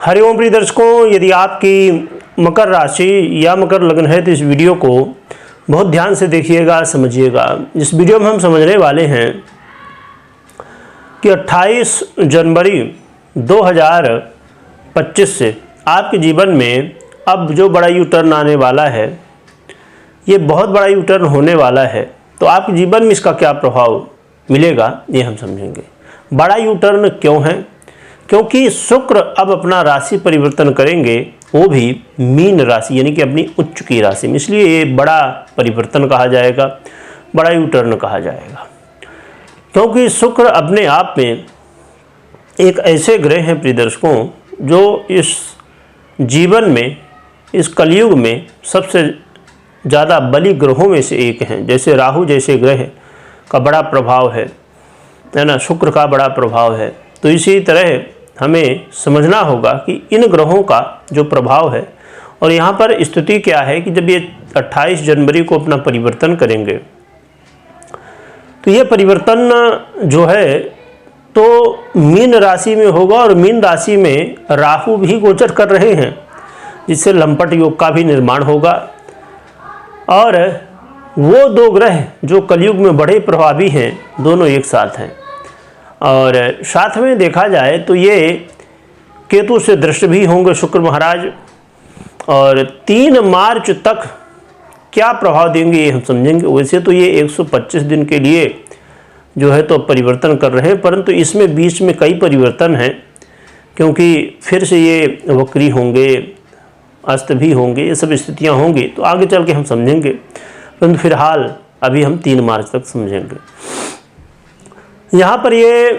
हरिओम प्रिय दर्शकों, यदि आपकी मकर राशि या मकर लग्न है तो इस वीडियो को बहुत ध्यान से देखिएगा, समझिएगा। इस वीडियो में हम समझने वाले हैं कि 28 जनवरी 2025 से आपके जीवन में अब जो बड़ा यू टर्न आने वाला है, ये बहुत बड़ा यू टर्न होने वाला है। तो आपके जीवन में इसका क्या प्रभाव मिलेगा ये हम समझेंगे। बड़ा यू टर्न क्यों है? क्योंकि शुक्र अब अपना राशि परिवर्तन करेंगे, वो भी मीन राशि यानी कि अपनी उच्च की राशि में। इसलिए ये बड़ा परिवर्तन कहा जाएगा, बड़ा यू टर्न कहा जाएगा। क्योंकि शुक्र अपने आप में एक ऐसे ग्रह हैं प्रिय दर्शकों, जो इस जीवन में, इस कलयुग में सबसे ज़्यादा बली ग्रहों में से एक हैं। जैसे राहु जैसे ग्रह का बड़ा प्रभाव है ना, शुक्र का बड़ा प्रभाव है। तो इसी तरह हमें समझना होगा कि इन ग्रहों का जो प्रभाव है, और यहाँ पर स्थिति क्या है कि जब ये 28 जनवरी को अपना परिवर्तन करेंगे तो ये परिवर्तन जो है तो मीन राशि में होगा, और मीन राशि में राहु भी गोचर कर रहे हैं, जिससे लंपट योग का भी निर्माण होगा। और वो दो ग्रह जो कलयुग में बड़े प्रभावी हैं, दोनों एक साथ हैं। और साथ में देखा जाए तो ये केतु से दृष्ट भी होंगे शुक्र महाराज, और 3 मार्च तक क्या प्रभाव देंगे ये हम समझेंगे। वैसे तो ये 125 दिन के लिए जो है तो परिवर्तन कर रहे हैं, परंतु इसमें बीच में कई परिवर्तन हैं, क्योंकि फिर से ये वक्री होंगे, अस्त भी होंगे, ये सब स्थितियां होंगी, तो आगे चल के हम समझेंगे। परंतु फिलहाल अभी हम 3 मार्च तक समझेंगे। यहाँ पर ये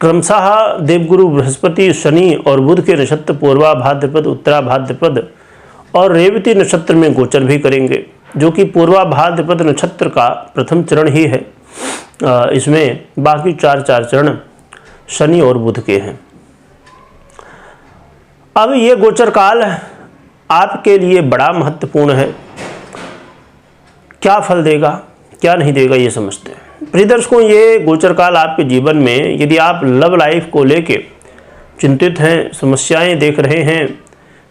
क्रमशः देवगुरु बृहस्पति, शनि और बुध के नक्षत्र पूर्वा भाद्रपद, उत्तरा भाद्रपद और रेवती नक्षत्र में गोचर भी करेंगे, जो कि पूर्वा भाद्रपद नक्षत्र का प्रथम चरण ही है। इसमें बाकी 4 चरण शनि और बुध के हैं। अब ये गोचर काल आपके लिए बड़ा महत्वपूर्ण है। क्या फल देगा, क्या नहीं देगा, ये समझते हैं। प्रिय दर्शकों, ये गोचर काल आपके जीवन में यदि आप लव लाइफ को लेके चिंतित हैं, समस्याएं देख रहे हैं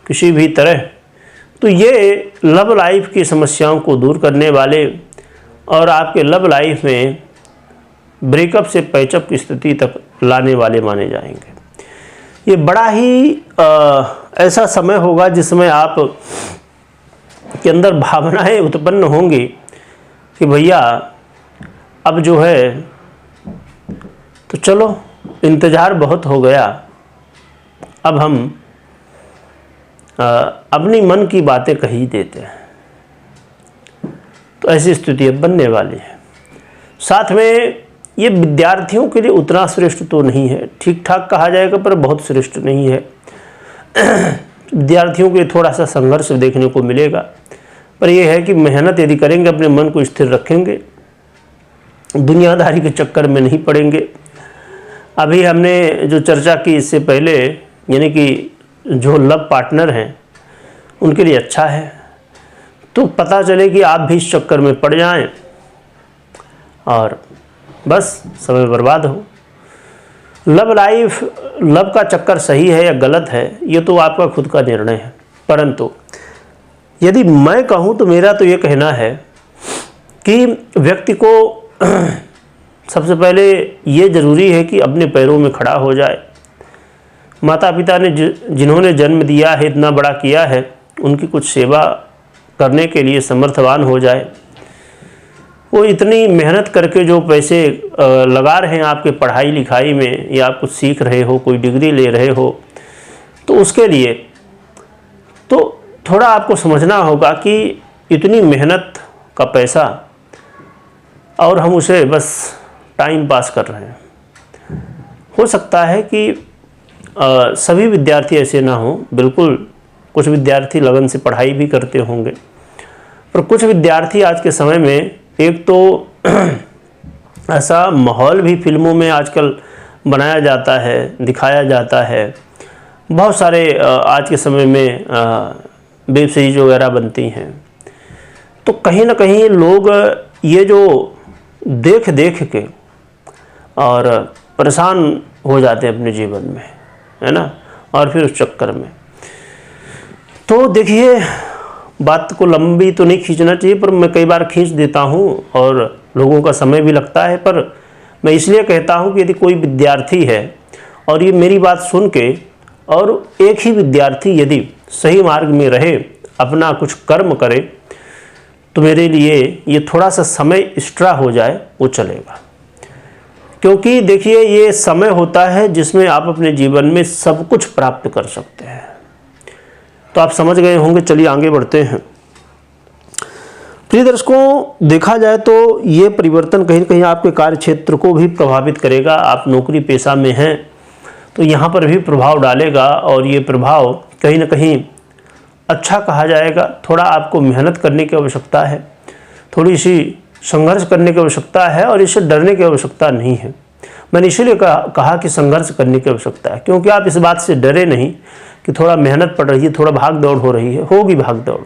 किसी भी तरह, तो ये लव लाइफ की समस्याओं को दूर करने वाले और आपके लव लाइफ में ब्रेकअप से पैचअप की स्थिति तक लाने वाले माने जाएंगे। ये बड़ा ही ऐसा समय होगा जिसमें आप के अंदर भावनाएं उत्पन्न होंगी कि भैया अब जो है तो चलो इंतज़ार बहुत हो गया, अब हम अपनी मन की बातें कह ही देते हैं। तो ऐसी स्थिति अब बनने वाली है। साथ में ये विद्यार्थियों के लिए उतना श्रेष्ठ तो नहीं है, ठीक ठाक कहा जाएगा, पर बहुत श्रेष्ठ नहीं है। विद्यार्थियों के लिए थोड़ा सा संघर्ष देखने को मिलेगा, पर यह है कि मेहनत यदि करेंगे, अपने मन को स्थिर रखेंगे, दुनियादारी के चक्कर में नहीं पड़ेंगे। अभी हमने जो चर्चा की इससे पहले, यानी कि जो लव पार्टनर हैं उनके लिए अच्छा है, तो पता चले कि आप भी इस चक्कर में पड़ जाएं और बस समय बर्बाद हो। लव लाइफ, लव का चक्कर सही है या गलत है, ये तो आपका खुद का निर्णय है। परंतु यदि मैं कहूँ तो मेरा तो ये कहना है कि व्यक्ति को सबसे पहले ये ज़रूरी है कि अपने पैरों में खड़ा हो जाए। माता पिता ने जिन्होंने जन्म दिया है, इतना बड़ा किया है, उनकी कुछ सेवा करने के लिए समर्थवान हो जाए। वो इतनी मेहनत करके जो पैसे लगा रहे हैं आपके पढ़ाई लिखाई में, या आप कुछ सीख रहे हो, कोई डिग्री ले रहे हो, तो उसके लिए तो थोड़ा आपको समझना होगा कि इतनी मेहनत का पैसा और हम उसे बस टाइम पास कर रहे हैं। हो सकता है कि सभी विद्यार्थी ऐसे ना हों, बिल्कुल कुछ विद्यार्थी लगन से पढ़ाई भी करते होंगे, पर कुछ विद्यार्थी आज के समय में, एक तो ऐसा माहौल भी फिल्मों में आजकल बनाया जाता है, दिखाया जाता है। बहुत सारे आज के समय में वेब सीरीज वगैरह बनती हैं, तो कहीं ना कहीं लोग ये जो देख के और परेशान हो जाते हैं अपने जीवन में, है ना। और फिर उस चक्कर में। तो देखिए, बात को लंबी तो नहीं खींचना चाहिए, पर मैं कई बार खींच देता हूँ और लोगों का समय भी लगता है। पर मैं इसलिए कहता हूँ कि यदि कोई विद्यार्थी है और ये मेरी बात सुन के, और एक ही विद्यार्थी यदि सही मार्ग में रहे, अपना कुछ कर्म करे, तो मेरे लिए ये थोड़ा सा समय एक्स्ट्रा हो जाए वो चलेगा। क्योंकि देखिए, ये समय होता है जिसमें आप अपने जीवन में सब कुछ प्राप्त कर सकते हैं। तो आप समझ गए होंगे। चलिए आगे बढ़ते हैं। प्रिय दर्शकों, देखा जाए तो ये परिवर्तन कहीं न कहीं आपके कार्य क्षेत्र को भी प्रभावित करेगा। आप नौकरी पेशा में हैं तो यहाँ पर भी प्रभाव डालेगा, और ये प्रभाव कहीं न कहीं अच्छा कहा जाएगा। थोड़ा आपको मेहनत करने की आवश्यकता है, थोड़ी सी संघर्ष करने की आवश्यकता है, और इससे डरने की आवश्यकता नहीं है। मैंने इसीलिए कहा कि संघर्ष करने की आवश्यकता है, क्योंकि आप इस बात से डरे नहीं कि थोड़ा मेहनत पड़ रही है, थोड़ा भाग दौड़ हो रही है। होगी भाग दौड़,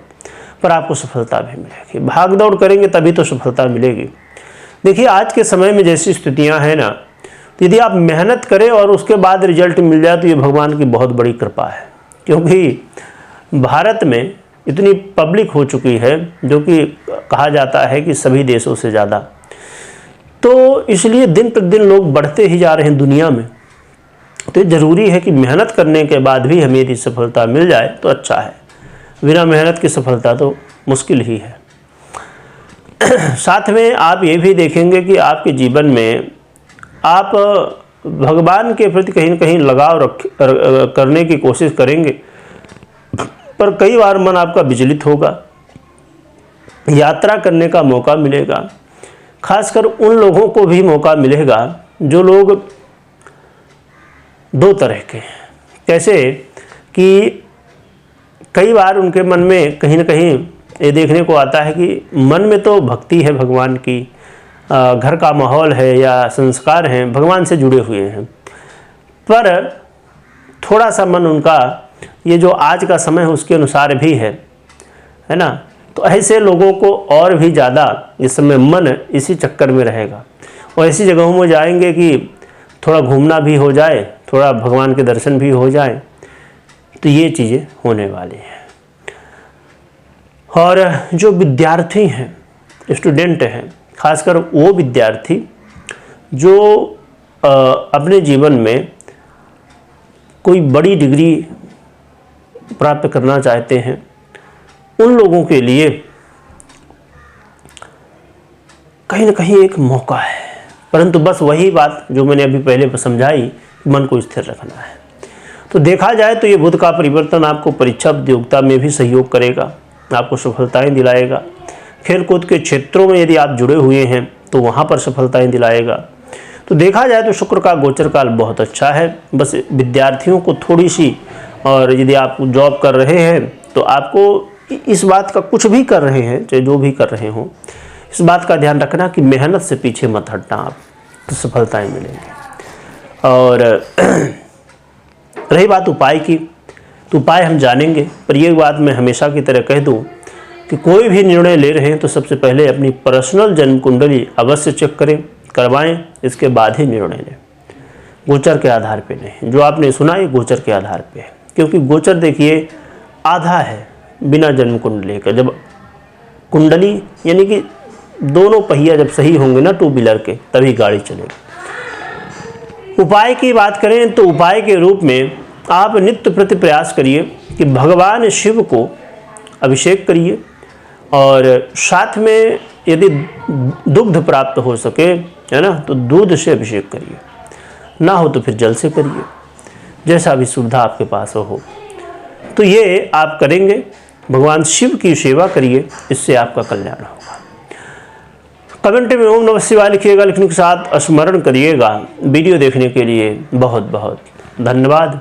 पर आपको सफलता भी मिलेगी। भाग दौड़ करेंगे तभी तो सफलता मिलेगी। देखिए, आज के समय में जैसी स्थितियां हैं ना, तो यदि आप मेहनत करें और उसके बाद रिजल्ट मिल जाए तो ये भगवान की बहुत बड़ी कृपा है। क्योंकि भारत में इतनी पब्लिक हो चुकी है, जो कि कहा जाता है कि सभी देशों से ज़्यादा, तो इसलिए दिन प्रतिदिन लोग बढ़ते ही जा रहे हैं दुनिया में। तो ज़रूरी है कि मेहनत करने के बाद भी हमें यदि सफलता मिल जाए तो अच्छा है। बिना मेहनत की सफलता तो मुश्किल ही है। साथ में आप ये भी देखेंगे कि आपके जीवन में आप भगवान के प्रति कहीं न कहीं लगाव करने की कोशिश करेंगे, पर कई बार मन आपका विचलित होगा। यात्रा करने का मौका मिलेगा, खासकर उन लोगों को भी मौका मिलेगा जो लोग दो तरह के हैं। कैसे कि कई बार उनके मन में कहीं न कहीं ये देखने को आता है कि मन में तो भक्ति है भगवान की, घर का माहौल है या संस्कार हैं, भगवान से जुड़े हुए हैं, पर थोड़ा सा मन उनका ये जो आज का समय है उसके अनुसार भी है ना। तो ऐसे लोगों को और भी ज़्यादा इस समय मन इसी चक्कर में रहेगा, और ऐसी जगहों में जाएंगे कि थोड़ा घूमना भी हो जाए, थोड़ा भगवान के दर्शन भी हो जाए। तो ये चीज़ें होने वाली हैं। और जो विद्यार्थी हैं, स्टूडेंट हैं, खासकर वो विद्यार्थी जो अपने जीवन में कोई बड़ी डिग्री प्राप्त करना चाहते हैं, उन लोगों के लिए कहीं ना कहीं एक मौका है। परंतु बस वही बात जो मैंने अभी पहले समझाई, मन को स्थिर रखना है। तो देखा जाए तो ये बुध का परिवर्तन आपको परीक्षा प्रतियोगिता में भी सहयोग करेगा, आपको सफलताएं दिलाएगा। खेलकूद के क्षेत्रों में यदि आप जुड़े हुए हैं तो वहाँ पर सफलताएं दिलाएगा। तो देखा जाए तो शुक्र का गोचर काल बहुत अच्छा है। बस विद्यार्थियों को थोड़ी सी, और यदि आप जॉब कर रहे हैं तो आपको इस बात का, कुछ भी कर रहे हैं चाहे जो भी कर रहे हों, इस बात का ध्यान रखना कि मेहनत से पीछे मत हटना, आप तो सफलताएं मिलेंगी। और रही बात उपाय की, तो उपाय हम जानेंगे, पर यह बात मैं हमेशा की तरह कह दूं कि कोई भी निर्णय ले रहे हैं तो सबसे पहले अपनी पर्सनल जन्म कुंडली अवश्य चेक करें, करवाएं, इसके बाद ही निर्णय लें। गोचर के आधार पे नहीं। जो आपने सुना ये गोचर के आधार पे है, क्योंकि गोचर देखिए आधा है बिना जन्म कुंडली का। जब कुंडली यानी कि दोनों पहिया जब सही होंगे ना टू व्हीलर के, तभी गाड़ी चलेगी। उपाय की बात करें तो उपाय के रूप में आप नित्य प्रति प्रयास करिए कि भगवान शिव को अभिषेक करिए, और साथ में यदि दुग्ध प्राप्त हो सके, है ना, तो दूध से अभिषेक करिए, ना हो तो फिर जल से करिए, जैसा भी सुविधा आपके पास हो। तो ये आप करेंगे, भगवान शिव की सेवा करिए, इससे आपका कल्याण होगा। कमेंट में ओम नमः शिवाय लिखिएगा, लिखने के साथ स्मरण करिएगा। वीडियो देखने के लिए बहुत बहुत धन्यवाद।